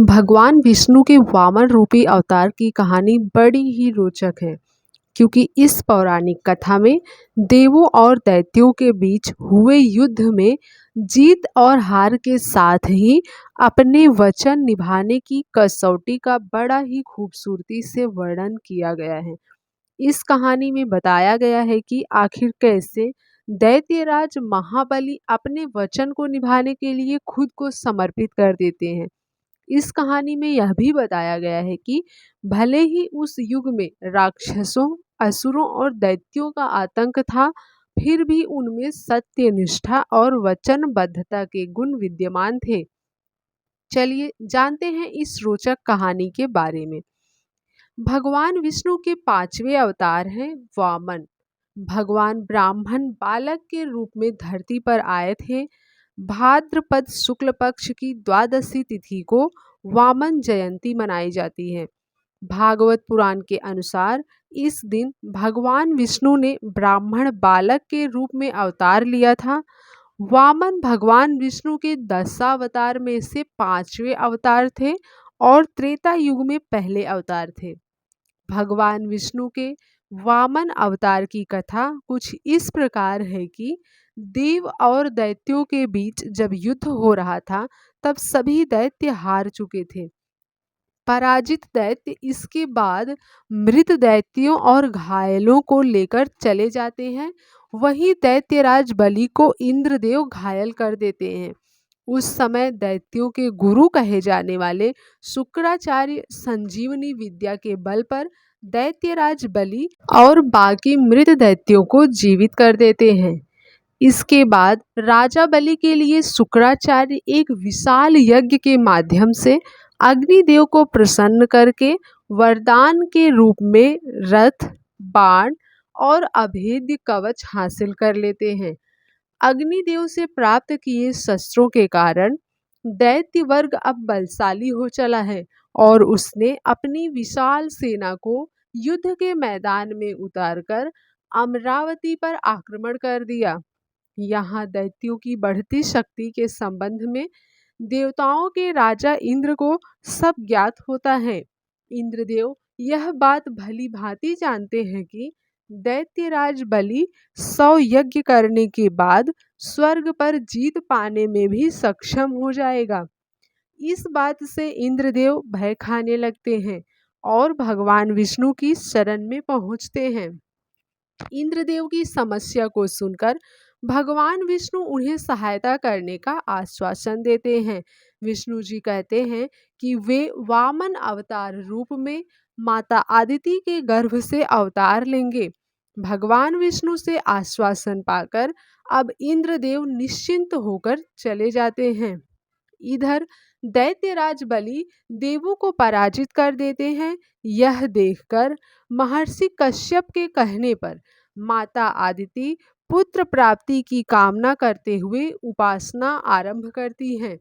भगवान विष्णु के वामन रूपी अवतार की कहानी बड़ी ही रोचक है, क्योंकि इस पौराणिक कथा में देवों और दैत्यों के बीच हुए युद्ध में जीत और हार के साथ ही अपने वचन निभाने की कसौटी का बड़ा ही खूबसूरती से वर्णन किया गया है। इस कहानी में बताया गया है कि आखिर कैसे दैत्यराज महाबली अपने वचन को निभाने के लिए खुद को समर्पित कर देते हैं। इस कहानी में यह भी बताया गया है कि भले ही उस युग में राक्षसों, असुरों और दैत्यों का आतंक था, फिर भी उनमें सत्यनिष्ठा और वचनबद्धता के गुण विद्यमान थे। चलिए जानते हैं इस रोचक कहानी के बारे में। भगवान विष्णु के पांचवें अवतार हैं वामन। भगवान ब्राह्मण बालक के रूप में धरती पर आए थे। भाद्रपद शुक्ल पक्ष की द्वादशी तिथि को वामन जयंती मनाई जाती है। भागवत पुराण के अनुसार इस दिन भगवान विष्णु ने ब्राह्मण बालक के रूप में अवतार लिया था। वामन भगवान विष्णु के 10 अवतार में से पांचवें अवतार थे और त्रेता युग में पहले अवतार थे। भगवान विष्णु के वामन अवतार की कथा कुछ इस प्रकार है कि देव और दैत्यों के बीच जब युद्ध हो रहा था, तब सभी दैत्य हार चुके थे। पराजित दैत्य इसके बाद मृत दैत्यों और घायलों को लेकर चले जाते हैं। वहीं दैत्यराज बलि को इंद्रदेव घायल कर देते हैं। उस समय दैत्यों के गुरु कहे जाने वाले शुक्राचार्य संजीवनी विद्या के बल पर दैत्यराज बलि और बाकी मृत दैत्यों को जीवित कर देते हैं। इसके बाद राजा बलि के लिए शुक्राचार्य एक विशाल यज्ञ के माध्यम से अग्निदेव को प्रसन्न करके वरदान के रूप में रथ, बाण और अभेद्य कवच हासिल कर लेते हैं। अग्निदेव से प्राप्त किए शस्त्रों के कारण दैत्य वर्ग अब बलशाली हो चला है और उसने अपनी विशाल सेना को युद्ध के मैदान में उतारकर अमरावती पर आक्रमण कर दिया। यहाँ दैत्यों की बढ़ती शक्ति के संबंध में देवताओं के राजा इंद्र को सब ज्ञात होता है। इंद्रदेव यह बात भली भांति जानते हैं कि दैत्यराज बलि 100 यज्ञ करने के बाद स्वर्ग पर जीत पाने में भी सक्षम हो जाएगा। इस बात से इंद्रदेव भय खाने लगते हैं और भगवान विष्णु की शरण में पहुंचते हैं। इंद्रदेव की समस्या को सुनकर भगवान विष्णु उन्हें सहायता करने का आश्वासन देते हैं। विष्णु जी कहते हैं कि वे वामन अवतार रूप में माता आदिति के गर्भ से अवतार लेंगे। भगवान विष्णु से आश्वासन पाकर अब इंद्रदेव निश्चिंत होकर चले जाते हैं। इधर दैत्यराज बलि देवों को पराजित कर देते हैं। यह देखकर महर्षि कश्यप के कहने पर माता आदिति पुत्र प्राप्ति की कामना करते हुए उपासना आरंभ करती हैं।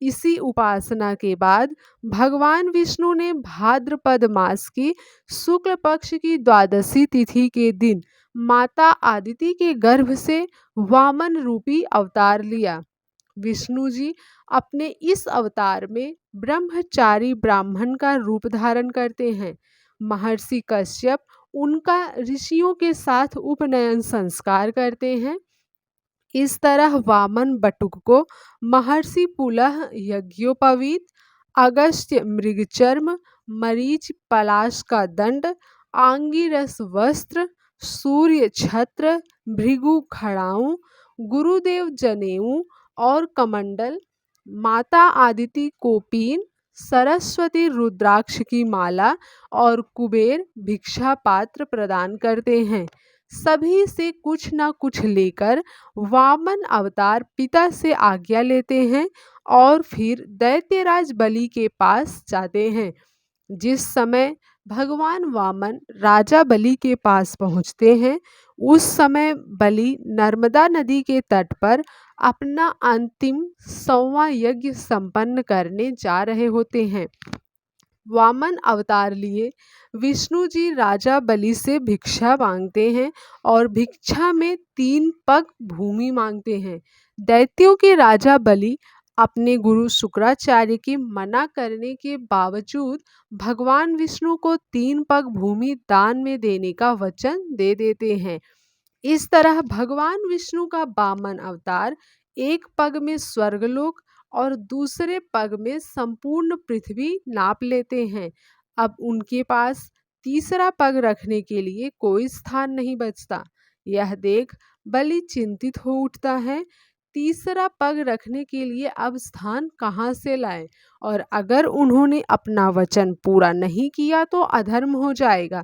इसी उपासना के बाद भगवान विष्णु ने भाद्रपद मास की शुक्ल पक्ष की द्वादशी तिथि के दिन माता आदिति के गर्भ से वामन रूपी अवतार लिया। विष्णु जी अपने इस अवतार में ब्रह्मचारी ब्राह्मण का रूप धारण करते हैं। महर्षि कश्यप उनका ऋषियों के साथ उपनयन संस्कार करते हैं। इस तरह वामन बटुक को महर्षि पुलह यज्ञोपवीत, अगस्त्य मृगचर्म, मरीच पलाश का दंड, आंगिरस वस्त्र, सूर्य छत्र, भृगु खड़ाऊं, गुरुदेव जनेऊ और कमंडल, माता आदिति कोपीन, सरस्वती रुद्राक्ष की माला और कुबेर भिक्षा पात्र प्रदान करते हैं। सभी से कुछ न कुछ लेकर वामन अवतार पिता से आज्ञा लेते हैं और फिर दैत्यराज बलि के पास जाते हैं। जिस समय भगवान वामन राजा बलि के पास पहुंचते हैं, उस समय बलि नर्मदा नदी के तट पर अपना अंतिम 100वां यज्ञ संपन्न करने जा रहे होते हैं। वामन अवतार लिए विष्णु जी राजा बलि से भिक्षा मांगते हैं और भिक्षा में 3 पग भूमि मांगते हैं। दैत्यों के राजा बलि अपने गुरु शुक्राचार्य के मना करने के बावजूद भगवान विष्णु को 3 पग भूमि दान में देने का वचन दे देते हैं। इस तरह भगवान विष्णु का वामन अवतार एक पग में स्वर्गलोक और दूसरे पग में संपूर्ण पृथ्वी नाप लेते हैं। अब उनके पास तीसरा पग रखने के लिए कोई स्थान नहीं बचता। यह देख बलि चिंतित हो उठता है। तीसरा पग रखने के लिए अब स्थान कहाँ से लाए, और अगर उन्होंने अपना वचन पूरा नहीं किया तो अधर्म हो जाएगा।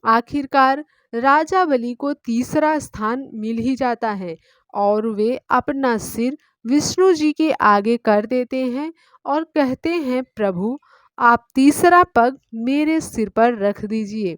आखिरकार राजा बलि को तीसरा स्थान मिल ही जाता है और वे अपना सिर विष्णु जी के आगे कर देते हैं और कहते हैं, प्रभु आप तीसरा पग मेरे सिर पर रख दीजिए।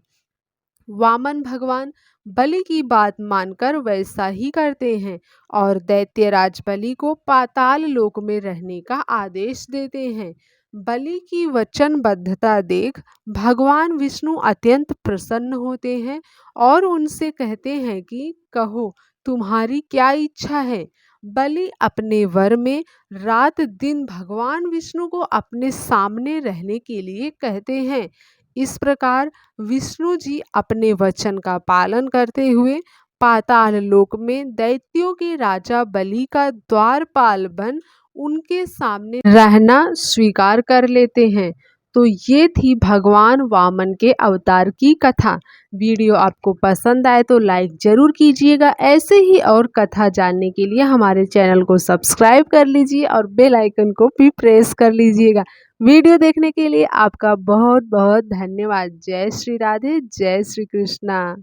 वामन भगवान बलि की बात मानकर वैसा ही करते हैं और दैत्यराज बलि को पाताल लोक में रहने का आदेश देते हैं। बलि की वचनबद्धता देख भगवान विष्णु अत्यंत प्रसन्न होते हैं और उनसे कहते हैं कि कहो तुम्हारी क्या इच्छा है। बलि अपने वर में रात दिन भगवान विष्णु को अपने सामने रहने के लिए कहते हैं। इस प्रकार विष्णु जी अपने वचन का पालन करते हुए पाताल लोक में दैत्यों के राजा बलि का द्वारपाल बन उनके सामने रहना स्वीकार कर लेते हैं। तो ये थी भगवान वामन के अवतार की कथा। वीडियो आपको पसंद आए तो लाइक ज़रूर कीजिएगा। ऐसे ही और कथा जानने के लिए हमारे चैनल को सब्सक्राइब कर लीजिए और बेल आइकन को भी प्रेस कर लीजिएगा। वीडियो देखने के लिए आपका बहुत बहुत धन्यवाद। जय श्री राधे, जय श्री कृष्णा।